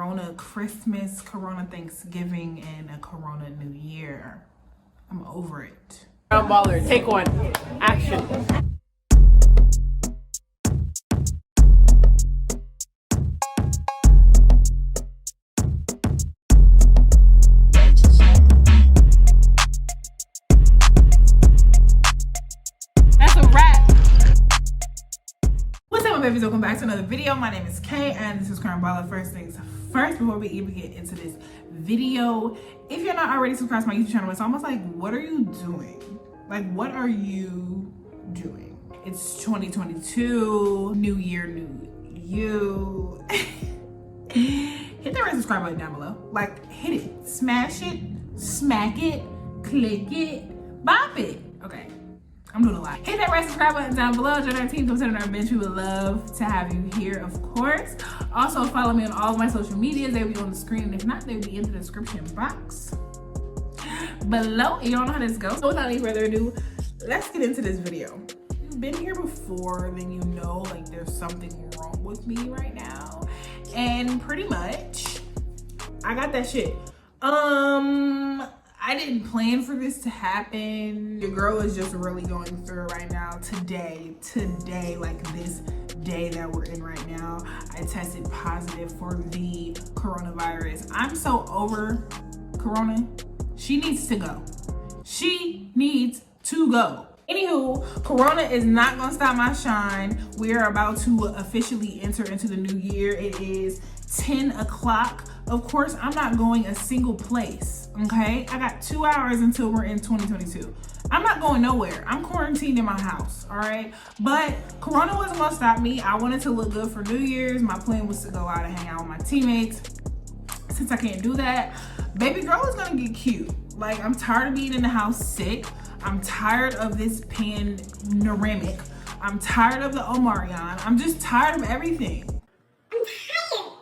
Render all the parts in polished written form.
Corona Christmas, Corona Thanksgiving, and a Corona New Year. I'm over it. Baller, take one. Action. That's a wrap. What's up, my babies? Welcome back to another video. My name is Kay, and this is Baller. First things first, before we even get into this video, if you're not already subscribed to my YouTube channel, it's almost like, what are you doing? Like, what are you doing? It's 2022, new year, new you. Hit that red subscribe button down below. Like, hit it, smash it, smack it, click it, bop it. Okay, I'm doing a lot. Hit that red subscribe button down below. Join our team, come sit on our bench. We would love to have you here, of course. Also, follow me on all of my social medias. They'll be on the screen, and if not, they'll be in the description box below. You don't know how this goes. So without any further ado, let's get into this video. If you've been here before, then you know like there's something wrong with me right now. And pretty much, I got that shit. I didn't plan for this to happen. Your girl is just really going through it right now. Today, like this day that we're in right now, I tested positive for the coronavirus. I'm so over Corona. She needs to go. She needs to go. Anywho, Corona is not gonna stop my shine. We are about to officially enter into the new year. It is 10 o'clock. Of course, I'm not going a single place, okay? I got 2 hours until we're in 2022. I'm not going nowhere. I'm quarantined in my house, all right? But Corona wasn't gonna stop me. I wanted to look good for New Year's. My plan was to go out and hang out with my teammates. Since I can't do that, baby girl is gonna get cute. Like, I'm tired of being in the house sick. I'm tired of this panoramic. I'm tired of the Omarion. I'm just tired of everything.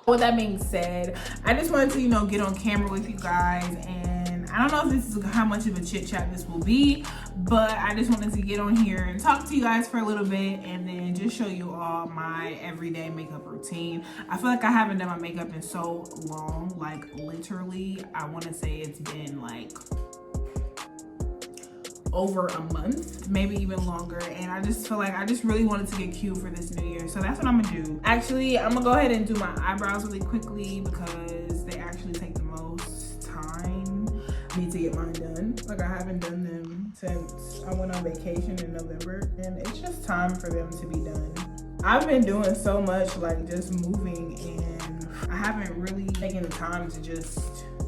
With that being said, I just wanted to, get on camera with you guys, and I don't know if this is how much of a chit chat this will be, but I just wanted to get on here and talk to you guys for a little bit and then just show you all my everyday makeup routine. I feel like I haven't done my makeup in so long, like literally, I want to say it's been like over a month, maybe even longer, and I just feel like I just really wanted to get cute for this new year, so that's what I'm gonna do. Actually, I'm gonna go ahead and do my eyebrows really quickly because they actually take the most time. I need to get mine done. Like, I haven't done them since I went on vacation in November, and it's just time for them to be done. I've been doing so much, like just moving, and I haven't really taken the time to just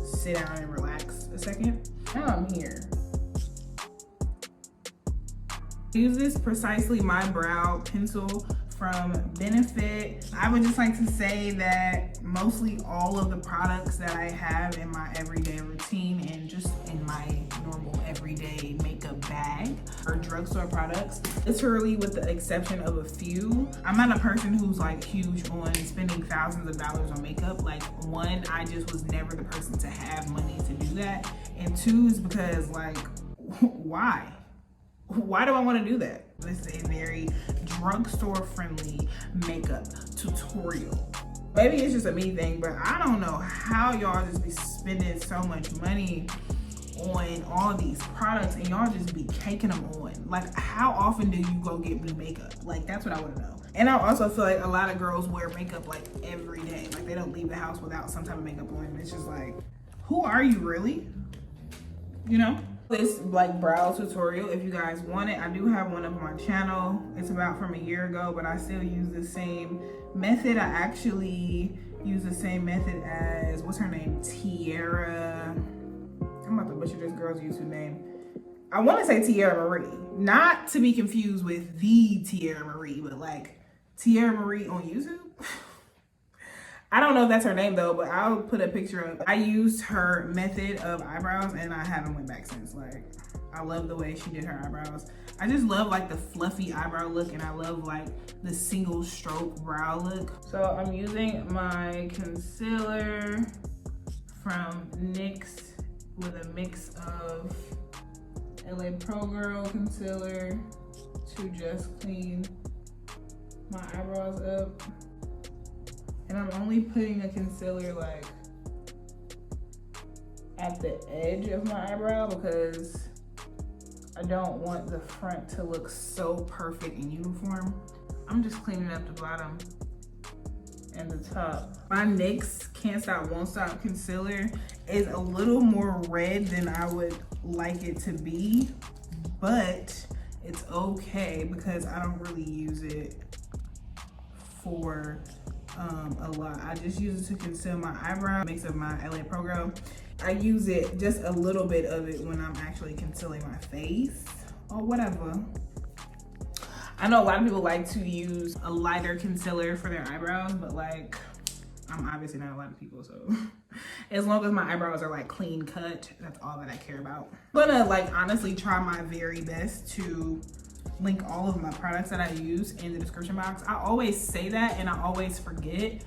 sit down and relax a second. Now I'm here. Use this Precisely My Brow pencil from Benefit. I would just like to say that mostly all of the products that I have in my everyday routine and just in my normal everyday makeup bag are drugstore products. Literally, with the exception of a few. I'm not a person who's like huge on spending thousands of dollars on makeup. Like, one, I just was never the person to have money to do that. And two is because, like, why? Why do I want to do that? This is a very drugstore friendly makeup tutorial. Maybe it's just a me thing, but I don't know how y'all just be spending so much money on all these products and y'all just be caking them on. Like, how often do you go get new makeup? Like, that's what I want to know. And I also feel like a lot of girls wear makeup like every day. Like, they don't leave the house without some type of makeup on. It's just like, who are you really? This like brow tutorial, if you guys want it, I do have one up on my channel. It's about from a year ago, but I still use the same method. I actually use the same method as, what's her name, Tiara. I'm about to butcher this girl's YouTube name. I want to say Tiara Marie, not to be confused with the Tiara Marie, but like Tiara Marie on YouTube. I don't know if that's her name though, but I'll put a picture up. I used her method of eyebrows and I haven't went back since. Like, I love the way she did her eyebrows. I just love like the fluffy eyebrow look, and I love like the single stroke brow look. So I'm using my concealer from NYX with a mix of LA Pro Girl concealer to just clean my eyebrows up. And I'm only putting a concealer like at the edge of my eyebrow because I don't want the front to look so perfect and uniform. I'm just cleaning up the bottom and the top. My NYX Can't Stop Won't Stop concealer is a little more red than I would like it to be, but it's okay because I don't really use it for a lot. I just use it to conceal my eyebrow, mix of my LA Pro Girl. I use it, just a little bit of it when I'm actually concealing my face or whatever. I know a lot of people like to use a lighter concealer for their eyebrows, but like, I'm obviously not a lot of people, so as long as my eyebrows are like clean cut, that's all that I care about. I'm gonna like honestly try my very best to link all of my products that I use in the description box. I always say that and I always forget,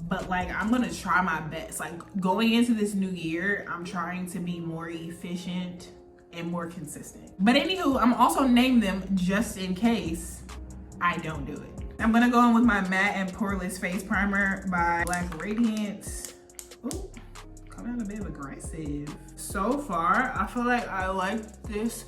but like I'm gonna try my best. Like going into this new year, I'm trying to be more efficient and more consistent. But anywho, I'm also naming them just in case I don't do it. I'm gonna go in with my Matte and Poreless Face Primer by Black Radiance. Ooh, coming out a bit aggressive. So far, I feel like I like this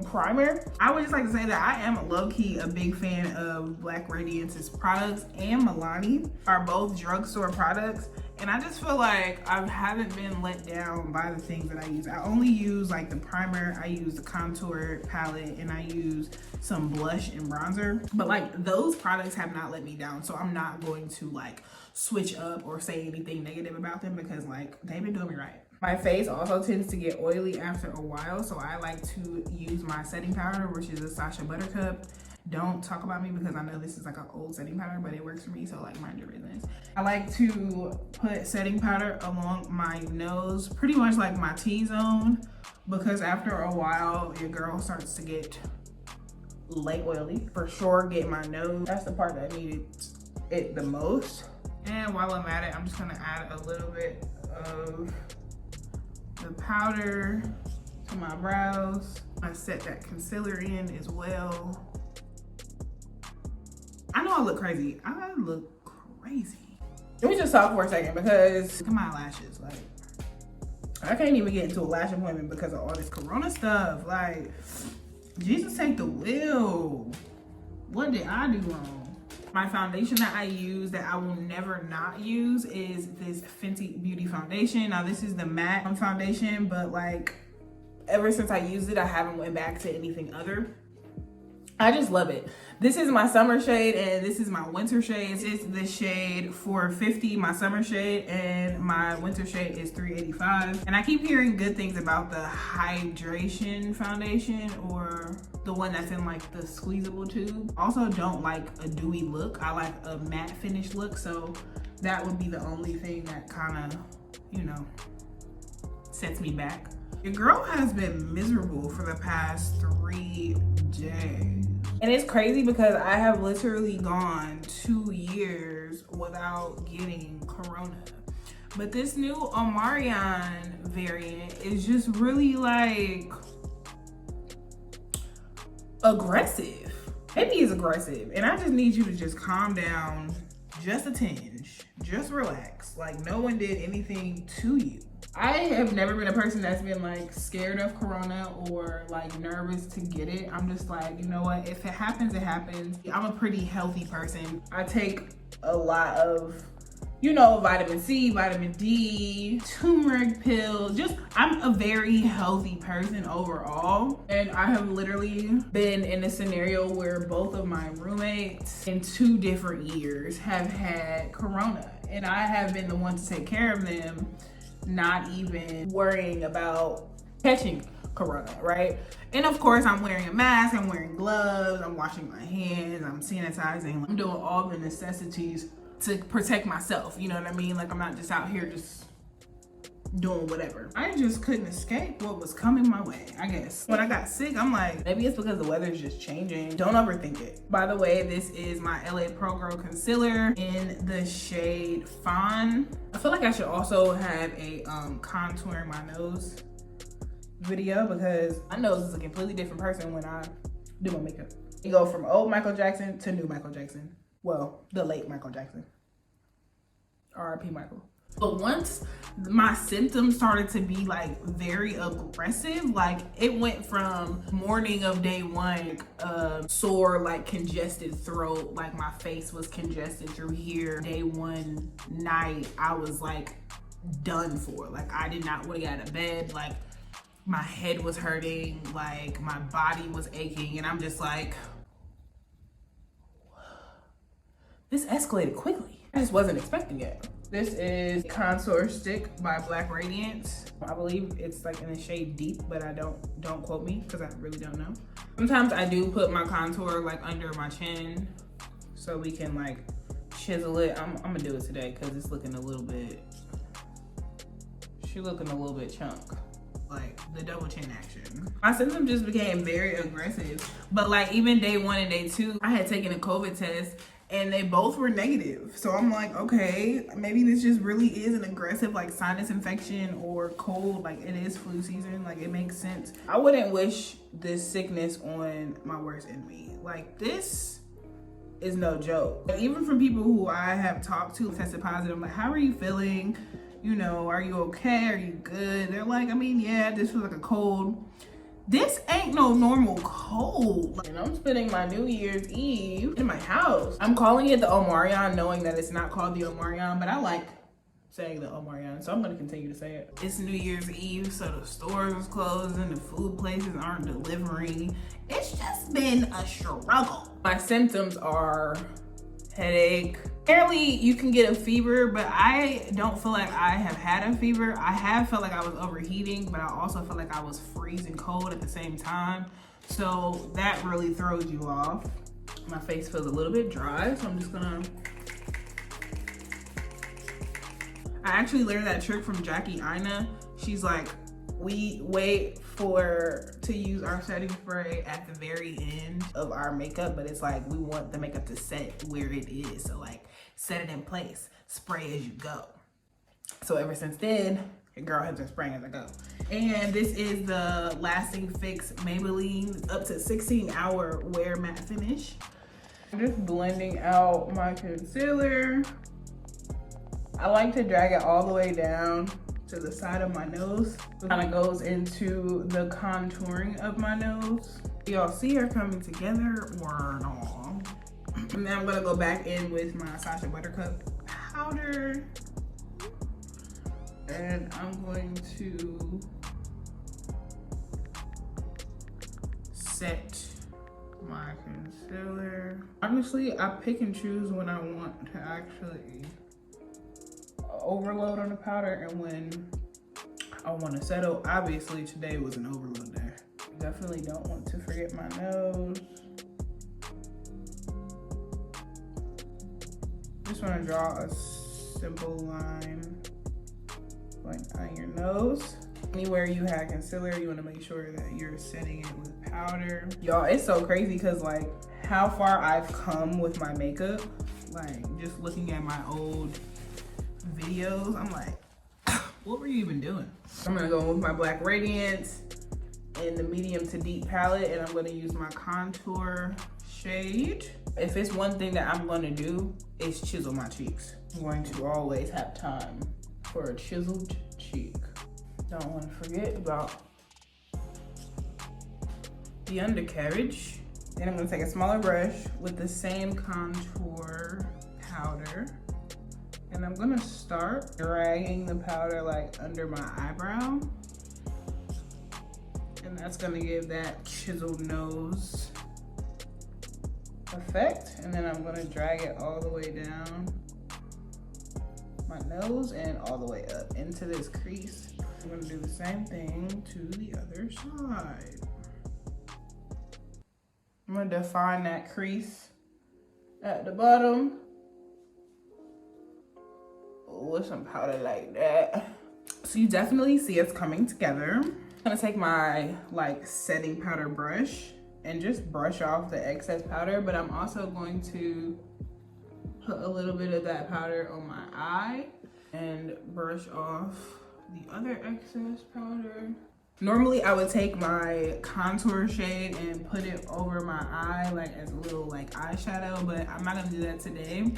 primer. I would just like to say that I am low-key a big fan of Black Radiance's products, and Maybelline are both drugstore products. And I just feel like I haven't been let down by the things that I use. I only use like the primer, I use the contour palette, and I use some blush and bronzer. But like those products have not let me down. So I'm not going to like switch up or say anything negative about them because like they've been doing me right. My face also tends to get oily after a while. So I like to use my setting powder, which is a Sachs Buttercup. Don't talk about me because I know this is like an old setting powder, but it works for me, so like mind your business. I like to put setting powder along my nose, pretty much like my T-zone, because after a while, your girl starts to get light oily. For sure, get my nose. That's the part that needed it the most. And while I'm at it, I'm just gonna add a little bit of the powder to my brows. I set that concealer in as well. I know I look crazy. I look crazy. Let me just talk for a second because look at my lashes. Like, I can't even get into a lash appointment because of all this corona stuff. Like, Jesus take the wheel. What did I do wrong? My foundation that I use that I will never not use is this Fenty Beauty foundation. Now this is the matte foundation, but like ever since I used it, I haven't went back to anything other. I just love it. This is my summer shade and this is my winter shade. This is the shade 450, my summer shade, and my winter shade is 385. And I keep hearing good things about the hydration foundation, or the one that's in like the squeezable tube. Also don't like a dewy look. I like a matte finish look, so that would be the only thing that kind of, you know, sets me back. Your girl has been miserable for the past 3 days. And it's crazy because I have literally gone 2 years without getting corona. But this new Omarion variant is just really like aggressive. Maybe it's aggressive. And I just need you to just calm down just a tinge. Just relax. Like no one did anything to you. I have never been a person that's been like scared of corona or like nervous to get it. I'm just like, you know what, if it happens, it happens. I'm a pretty healthy person. I take a lot of, you know, vitamin C, vitamin D, turmeric pills. Just, I'm a very healthy person overall. And I have literally been in a scenario where both of my roommates in 2 different years have had corona. And I have been the one to take care of them, not even worrying about catching corona, right? And of course, I'm wearing a mask, I'm wearing gloves, I'm washing my hands, I'm sanitizing. I'm doing all the necessities to protect myself, you know what I mean? Like I'm not just out here just doing whatever. I just couldn't escape what was coming my way, I guess. When I got sick, I'm like, maybe it's because the weather's just changing. Don't overthink it. By the way, this is my LA Pro Girl concealer in the shade Fawn. I feel like I should also have a contouring my nose video because my nose is a completely different person when I do my makeup. You go from old Michael Jackson to new Michael Jackson. Well, the late Michael Jackson. R.I.P. Michael. But once my symptoms started to be like very aggressive, like it went from morning of day one, sore, like congested throat, like my face was congested through here. Day one night, I was like done for. Like I did not want to get out of bed. Like my head was hurting, like my body was aching, and I'm just like, this escalated quickly. I just wasn't expecting it. This is Contour Stick by Black Radiance. I believe it's like in the shade Deep, but I don't quote me because I really don't know. Sometimes I do put my contour like under my chin so we can like chisel it. I'm gonna do it today because it's looking a little bit, she's looking a little bit chunk. Like the double chin action. My symptoms just became very aggressive. But like even day one and day two, I had taken a COVID test and they both were negative. So I'm like, okay, maybe this just really is an aggressive like sinus infection or cold. Like it is flu season, like it makes sense. I wouldn't wish this sickness on my worst enemy. Like this is no joke. Like, even from people who I have talked to tested positive, I'm like, how are you feeling? You know, are you okay? Are you good? They're like, I mean, yeah, this was like a cold. This ain't no normal cold. And I'm spending my New Year's Eve in my house. I'm calling it the Omarion, knowing that it's not called the Omarion, but I like saying the Omarion, so I'm gonna continue to say it. It's New Year's Eve, so the stores is closed and the food places aren't delivering. It's just been a struggle. My symptoms are headache. Apparently you can get a fever, but I don't feel like I have had a fever. I have felt like I was overheating, but I also felt like I was freezing cold at the same time. So that really throws you off. My face feels a little bit dry, so I'm just gonna... I actually learned that trick from Jackie Aina. She's like, we wait to use our setting spray at the very end of our makeup, but it's like we want the makeup to set where it is. So like set it in place, spray as you go. So ever since then, your girl has been spraying as I go. And this is the Lasting Fix Maybelline up to 16-hour wear matte finish. I'm just blending out my concealer. I like to drag it all the way down to the side of my nose. It kind of goes into the contouring of my nose. Y'all see her coming together or no? And then I'm gonna go back in with my Sasha Buttercup powder. And I'm going to set my concealer. Honestly, I pick and choose when I want to actually overload on the powder and when I want to settle. Obviously today was an overload day. Definitely don't want to forget my nose. Just want to draw a simple line like on your nose. Anywhere you have concealer, you want to make sure that you're setting it with powder. Y'all, it's so crazy because like how far I've come with my makeup. Like just looking at my old videos, I'm like, what were you even doing? I'm gonna go with my Black Radiance in the medium to deep palette, and I'm gonna use my contour shade. If it's one thing that I'm gonna do, it's chisel my cheeks. I'm going to always have time for a chiseled cheek. Don't want to forget about the undercarriage. Then I'm gonna take a smaller brush with the same contour powder. And I'm gonna start dragging the powder like under my eyebrow. And that's gonna give that chiseled nose effect. And then I'm gonna drag it all the way down my nose and all the way up into this crease. I'm gonna do the same thing to the other side. I'm gonna define that crease at the bottom with some powder like that. So you definitely see it's coming together. I'm gonna take my like setting powder brush and just brush off the excess powder, but I'm also going to put a little bit of that powder on my eye and brush off the other excess powder Normally I would take my contour shade and put it over my eye like as a little like eyeshadow, but I'm not gonna do that today.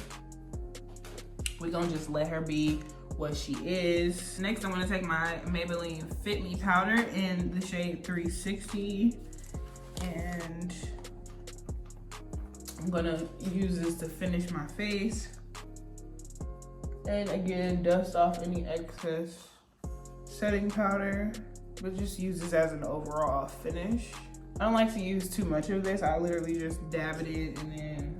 We're gonna just let her be what she is. Next, I'm gonna take my Maybelline Fit Me powder in the shade 360, and I'm gonna use this to finish my face. And again, dust off any excess setting powder, but just use this as an overall finish. I don't like to use too much of this. I literally just dab it in and then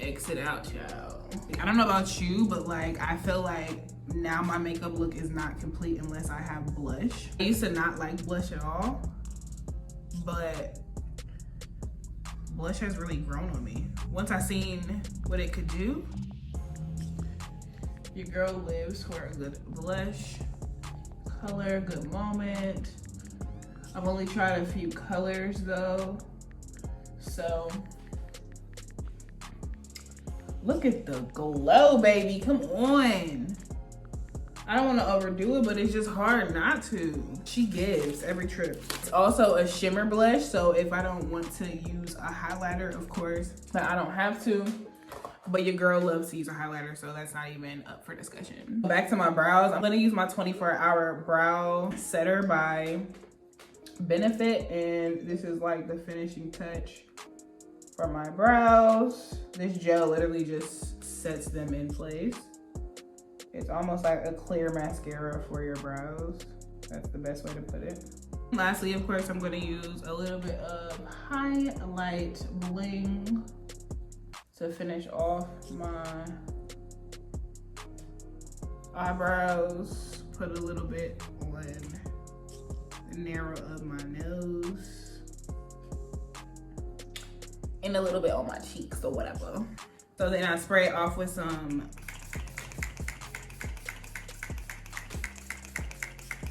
exit out, child. I don't know about you, but like I feel like now my makeup look is not complete unless I have blush. I used to not like blush at all, but blush has really grown on me. Once I seen what it could do, your girl lives for a good blush color, good moment. I've only tried a few colors though, so look at the glow, baby, come on. I don't want to overdo it, but it's just hard not to. She gives every trip. It's also a shimmer blush, so if I don't want to use a highlighter, of course, but I don't have to. But your girl loves to use a highlighter, so that's not even up for discussion. Back to my brows. I'm gonna use my 24-hour brow setter by Benefit, and this is like the finishing touch for my brows. This gel literally just sets them in place. It's almost like a clear mascara for your brows. That's the best way to put it. Lastly, of course, I'm gonna use a little bit of highlight bling to finish off my eyebrows. Put a little bit on the narrow of my nose and a little bit on my cheeks or whatever. So then I spray it off with some,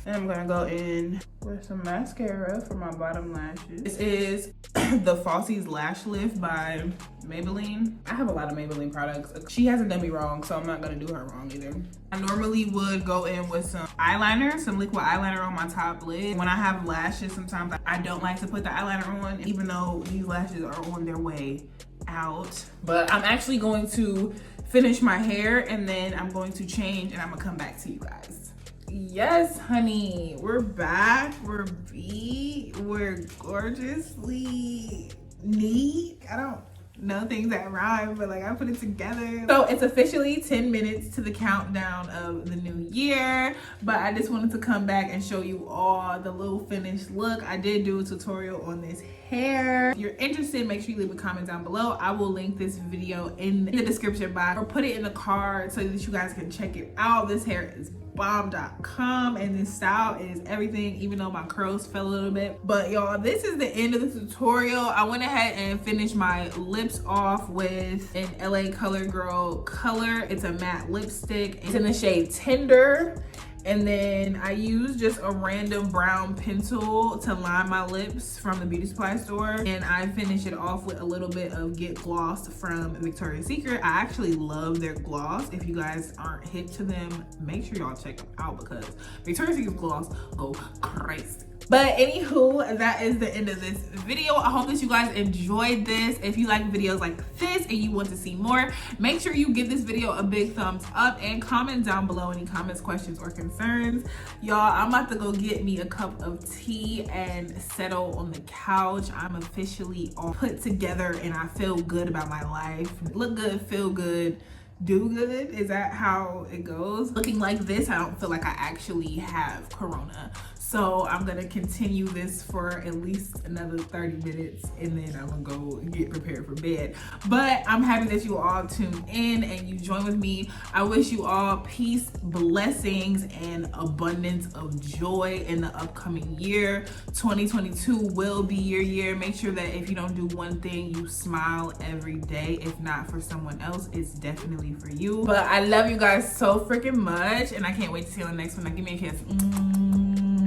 and I'm gonna go in with some mascara for my bottom lashes. This is the Falsies Lash Lift by Maybelline. I have a lot of Maybelline products. She hasn't done me wrong, so I'm not gonna do her wrong either. I normally would go in with some eyeliner, some liquid eyeliner on my top lid. When I have lashes, sometimes I don't like to put the eyeliner on, even though these lashes are on their way out. But I'm actually going to finish my hair, and then I'm going to change, and I'm gonna come back to you guys. Yes, honey, we're back. We're beat. We're gorgeously neat. I don't know things that rhyme, but like I put it together. So it's officially 10 minutes to the countdown of the new year, but I just wanted to come back and show you all the little finished look. I did do a tutorial on this hair. If you're interested, make sure you leave a comment down below. I will link this video in the description box or put it in the card so that you guys can check it out. This hair is bomb.com and this style is everything, even though my curls fell a little bit. But y'all, this is the end of the tutorial. I went ahead and finished my lips off with an LA Color Girl color. It's a matte lipstick. It's in the shade Tender. And then I used just a random brown pencil to line my lips from the beauty supply store. And I finished it off with a little bit of Get Gloss from Victoria's Secret. I actually love their gloss. If you guys aren't hip to them, make sure y'all check them out because Victoria's Secret's gloss go crazy. But anywho, that is the end of this video. I hope that you guys enjoyed this. If you like videos like this and you want to see more, make sure you give this video a big thumbs up and comment down below any comments, questions, or concerns. Y'all, I'm about to go get me a cup of tea and settle on the couch. I'm officially all put together and I feel good about my life. Look good, feel good, do good. Is that how it goes? Looking like this, I don't feel like I actually have corona. So I'm gonna continue this for at least another 30 minutes and then I'm gonna go get prepared for bed. But I'm happy that you all tuned in and you join with me. I wish you all peace, blessings, and abundance of joy in the upcoming year. 2022 will be your year. Make sure that if you don't do one thing, you smile every day. If not for someone else, it's definitely for you. But I love you guys so freaking much and I can't wait to see you on the next one. Now give me a kiss.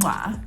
Mwah.